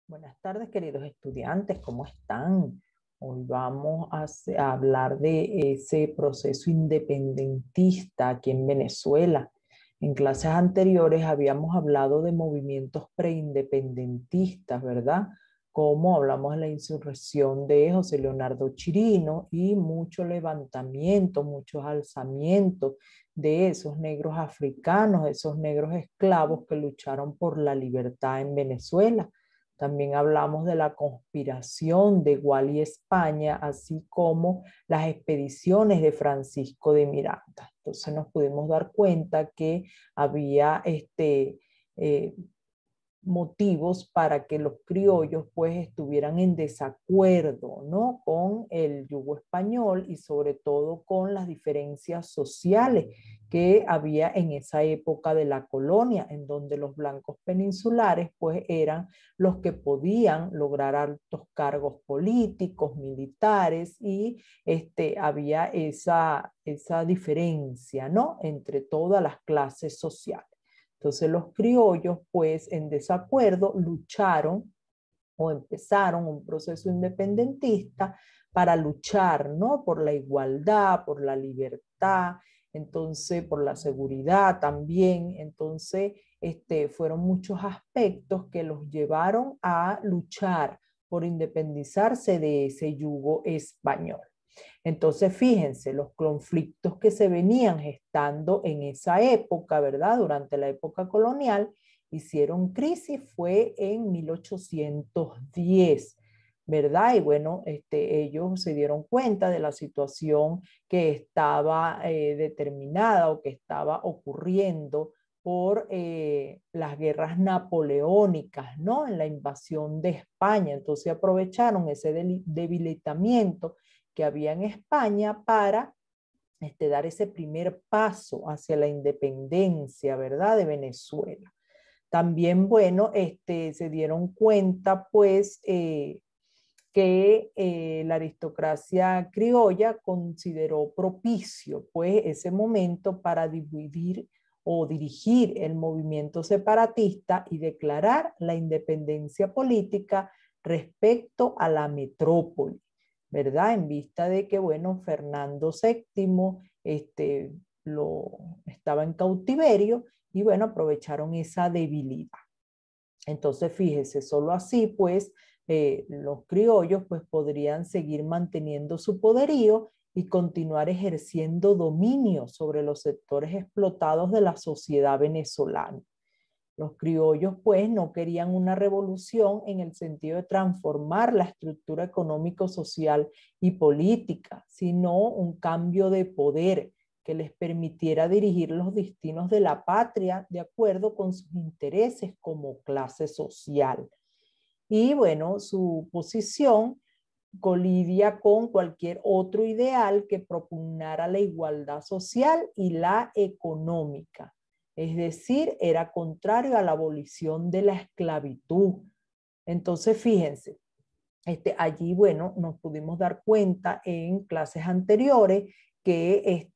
Buenas tardes, queridos estudiantes, ¿cómo están? Hoy vamos a hablar de ese proceso independentista aquí en Venezuela. En clases anteriores habíamos hablado de movimientos preindependentistas, ¿verdad? Como hablamos de la insurrección de José Leonardo Chirino y mucho levantamiento, muchos alzamientos de esos negros africanos, esos negros esclavos que lucharon por la libertad en Venezuela. También hablamos de la conspiración de Gual y España, así como las expediciones de Francisco de Miranda. Entonces nos pudimos dar cuenta que había eh, motivos para que los criollos pues estuvieran en desacuerdo, ¿no? Con el yugo español y sobre todo con las diferencias sociales que había en esa época de la colonia, en donde los blancos peninsulares pues eran los que podían lograr altos cargos políticos, militares y había esa diferencia, ¿no? Entre todas las clases sociales. Entonces los criollos, pues en desacuerdo, lucharon o empezaron un proceso independentista para luchar, ¿no? Por la igualdad, por la libertad, entonces por la seguridad también. Entonces, fueron muchos aspectos que los llevaron a luchar por independizarse de ese yugo español. Entonces, fíjense, los conflictos que se venían gestando en esa época, ¿verdad? Durante la época colonial, hicieron crisis, fue en 1810, ¿verdad? Y bueno, ellos se dieron cuenta de la situación que estaba determinada o que estaba ocurriendo por las guerras napoleónicas, ¿no? En la invasión de España. Entonces aprovecharon ese debilitamiento que había en España para dar ese primer paso hacia la independencia, ¿verdad? De Venezuela. También, bueno, se dieron cuenta, pues, que la aristocracia criolla consideró propicio, pues, ese momento para dividir o dirigir el movimiento separatista y declarar la independencia política respecto a la metrópoli, ¿verdad? En vista de que, bueno, Fernando VII estaba en cautiverio y, bueno, aprovecharon esa debilidad. Entonces, fíjese, solo así, pues, los criollos, pues, podrían seguir manteniendo su poderío y continuar ejerciendo dominio sobre los sectores explotados de la sociedad venezolana. Los criollos, pues, no querían una revolución en el sentido de transformar la estructura económico-social y política, sino un cambio de poder que les permitiera dirigir los destinos de la patria de acuerdo con sus intereses como clase social. Y bueno, su posición colidia con cualquier otro ideal que propugnara la igualdad social y la económica. Es decir, era contrario a la abolición de la esclavitud. Entonces, fíjense, allí, bueno, nos pudimos dar cuenta en clases anteriores que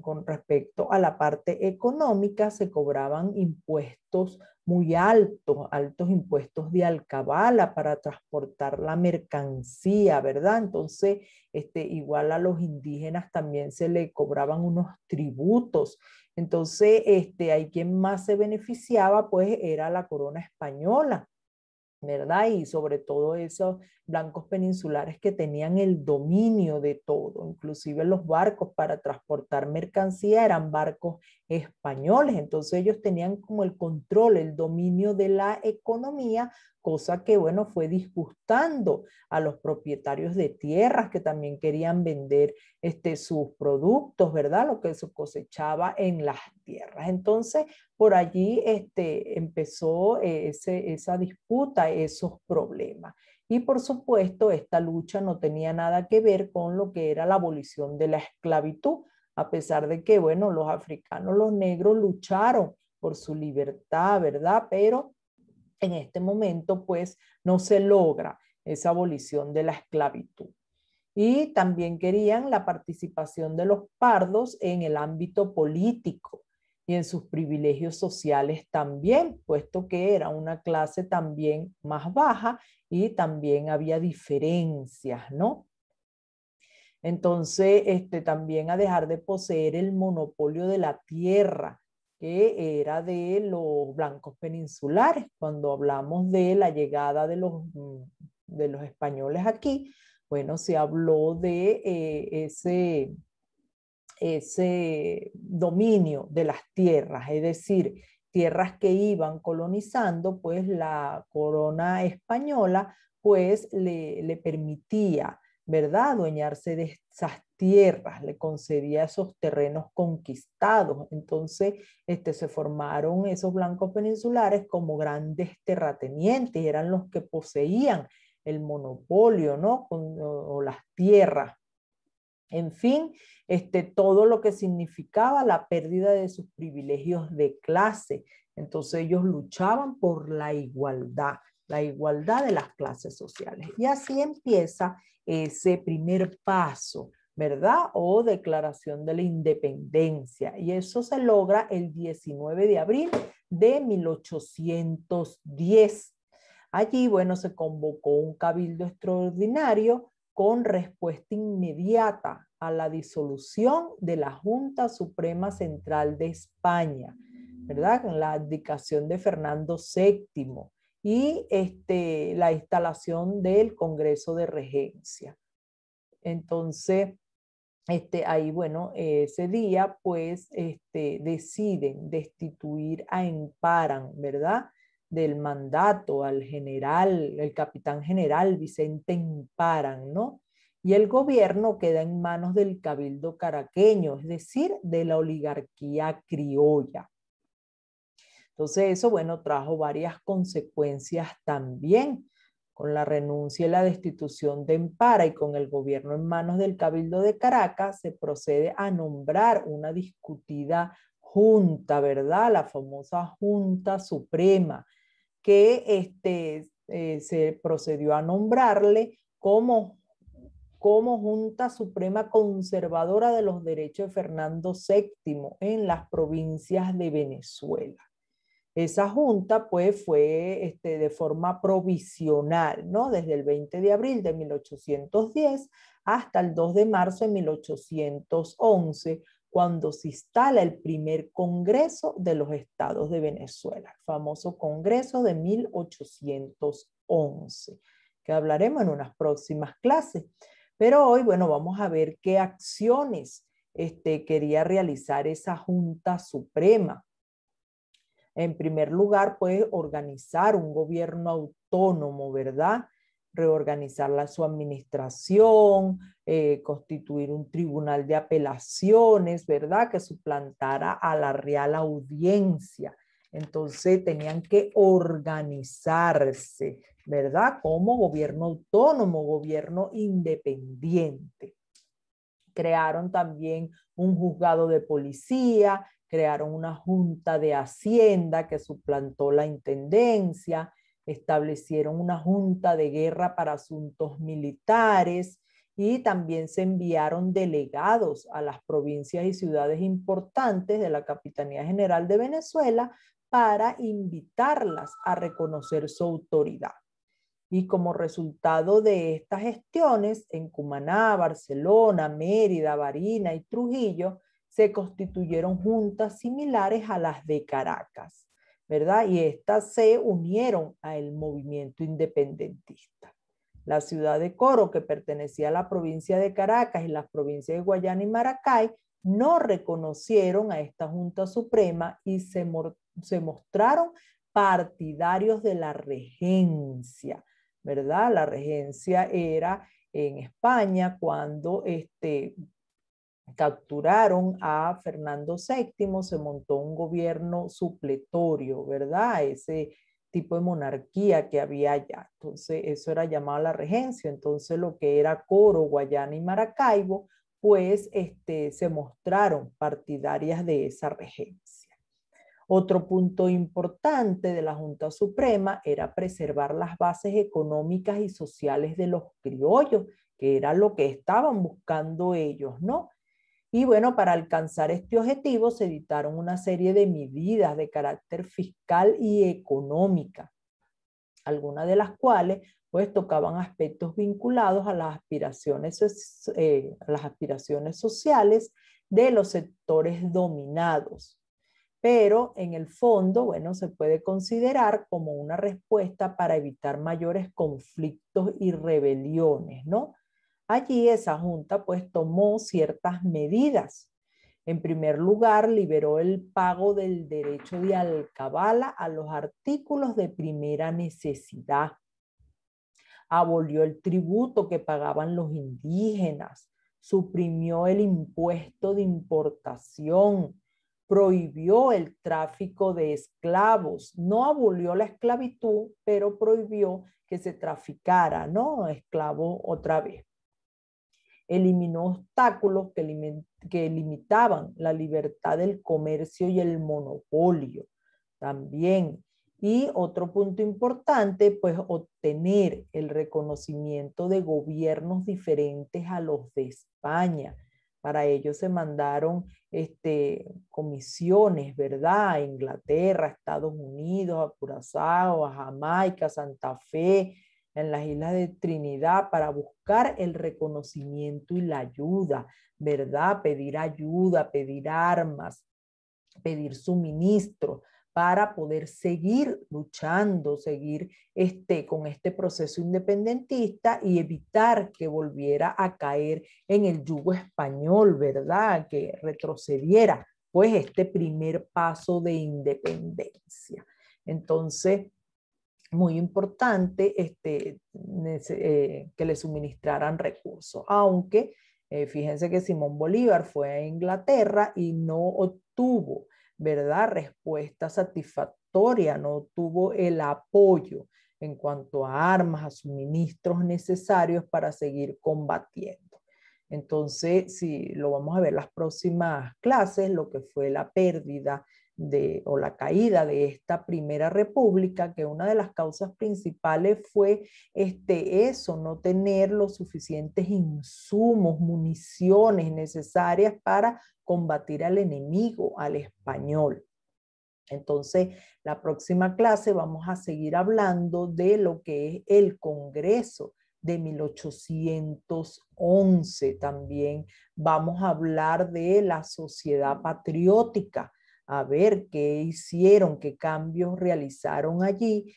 con respecto a la parte económica se cobraban impuestos muy altos, altos impuestos de alcabala para transportar la mercancía, ¿verdad? Entonces, igual a los indígenas también se le cobraban unos tributos. Entonces, hay quien más se beneficiaba, pues era la corona española, ¿verdad? Y sobre todo esos blancos peninsulares que tenían el dominio de todo, inclusive los barcos para transportar mercancía eran barcos españoles, entonces ellos tenían como el control, el dominio de la economía, cosa que, bueno, fue disgustando a los propietarios de tierras que también querían vender sus productos, ¿verdad? Lo que se cosechaba en las tierras. Entonces, por allí empezó esa disputa, esos problemas. Y por supuesto, esta lucha no tenía nada que ver con lo que era la abolición de la esclavitud, a pesar de que, bueno, los africanos, los negros lucharon por su libertad, ¿verdad? Pero en este momento, pues, no se logra esa abolición de la esclavitud. Y también querían la participación de los pardos en el ámbito político y en sus privilegios sociales también, puesto que era una clase también más baja y también había diferencias, ¿no? Entonces, también a dejar de poseer el monopolio de la tierra, que era de los blancos peninsulares. Cuando hablamos de la llegada de los españoles aquí, bueno, se habló de ese dominio de las tierras, es decir, tierras que iban colonizando, pues la corona española pues le permitía, ¿verdad?, adueñarse de esas tierras, le concedía esos terrenos conquistados. Entonces, se formaron esos blancos peninsulares como grandes terratenientes, eran los que poseían el monopolio, ¿no?, o las tierras. En fin, todo lo que significaba la pérdida de sus privilegios de clase. Entonces ellos luchaban por la igualdad de las clases sociales. Y así empieza ese primer paso, ¿verdad? O declaración de la independencia. Y eso se logra el 19 de abril de 1810. Allí, bueno, se convocó un cabildo extraordinario con respuesta inmediata a la disolución de la Junta Suprema Central de España, ¿verdad? En la abdicación de Fernando VII y la instalación del Congreso de Regencia. Entonces, ahí, bueno, ese día, pues, deciden destituir a Emparan, ¿verdad?, del mandato al general, el capitán general Vicente Emparan, ¿no? Y el gobierno queda en manos del cabildo caraqueño, es decir, de la oligarquía criolla. Entonces eso, bueno, trajo varias consecuencias también. Con la renuncia y la destitución de Empara y con el gobierno en manos del Cabildo de Caracas, se procede a nombrar una discutida junta, ¿verdad? La famosa Junta Suprema, que se procedió a nombrarle como Junta Suprema Conservadora de los Derechos de Fernando VII en las provincias de Venezuela. Esa junta pues fue de forma provisional, ¿no? Desde el 20 de abril de 1810 hasta el 2 de marzo de 1811, cuando se instala el primer Congreso de los Estados de Venezuela, el famoso Congreso de 1811, que hablaremos en unas próximas clases. Pero hoy, bueno, vamos a ver qué acciones quería realizar esa Junta Suprema. En primer lugar, puede organizar un gobierno autónomo, ¿verdad? Reorganizar su administración, constituir un tribunal de apelaciones, ¿verdad?, que suplantara a la Real Audiencia. Entonces tenían que organizarse, ¿verdad?, como gobierno autónomo, gobierno independiente. Crearon también un juzgado de policía, crearon una junta de hacienda que suplantó la intendencia, establecieron una junta de guerra para asuntos militares y también se enviaron delegados a las provincias y ciudades importantes de la Capitanía General de Venezuela para invitarlas a reconocer su autoridad. Y como resultado de estas gestiones, en Cumaná, Barcelona, Mérida, Barinas y Trujillo, se constituyeron juntas similares a las de Caracas, ¿verdad? Y estas se unieron al movimiento independentista. La ciudad de Coro, que pertenecía a la provincia de Caracas y las provincias de Guayana y Maracay, no reconocieron a esta Junta Suprema y se mostraron partidarios de la regencia, ¿verdad? La regencia era en España cuando capturaron a Fernando VII, se montó un gobierno supletorio, ¿verdad? Ese tipo de monarquía que había allá. Entonces, eso era llamado la regencia. Entonces, lo que era Coro, Guayana y Maracaibo, pues se mostraron partidarias de esa regencia. Otro punto importante de la Junta Suprema era preservar las bases económicas y sociales de los criollos, que era lo que estaban buscando ellos, ¿no? Y bueno, para alcanzar este objetivo se dictaron una serie de medidas de carácter fiscal y económica, algunas de las cuales pues tocaban aspectos vinculados a las aspiraciones sociales de los sectores dominados. Pero en el fondo, bueno, se puede considerar como una respuesta para evitar mayores conflictos y rebeliones, ¿no? Allí esa junta pues tomó ciertas medidas. En primer lugar, liberó el pago del derecho de alcabala a los artículos de primera necesidad. Abolió el tributo que pagaban los indígenas, suprimió el impuesto de importación, prohibió el tráfico de esclavos, no abolió la esclavitud, pero prohibió que se traficara, ¿no? Esclavo otra vez. Eliminó obstáculos que limitaban la libertad del comercio y el monopolio también. Y otro punto importante, pues obtener el reconocimiento de gobiernos diferentes a los de España. Para ello se mandaron comisiones, ¿verdad? A Inglaterra, a Estados Unidos, a Curazao, a Jamaica, a Santa Fe, en las islas de Trinidad, para buscar el reconocimiento y la ayuda, ¿verdad? Pedir ayuda, pedir armas, pedir suministro para poder seguir luchando, seguir con este proceso independentista y evitar que volviera a caer en el yugo español, ¿verdad? Que retrocediera, pues, este primer paso de independencia. Entonces, muy importante que le suministraran recursos, aunque fíjense que Simón Bolívar fue a Inglaterra y no obtuvo, ¿verdad?, respuesta satisfactoria, no tuvo el apoyo en cuanto a armas, a suministros necesarios para seguir combatiendo. Entonces, si lo vamos a ver las próximas clases, lo que fue la pérdida o la caída de esta primera república, que una de las causas principales fue eso, no tener los suficientes insumos, municiones necesarias para combatir al enemigo, al español. Entonces, la próxima clase vamos a seguir hablando de lo que es el Congreso de 1811. También vamos a hablar de la sociedad patriótica, a ver qué hicieron, qué cambios realizaron allí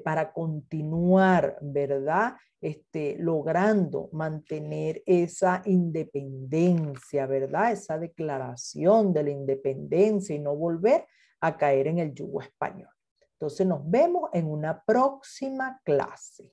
para continuar, ¿verdad? Logrando mantener esa independencia, ¿verdad? Esa declaración de la independencia y no volver a caer en el yugo español. Entonces nos vemos en una próxima clase.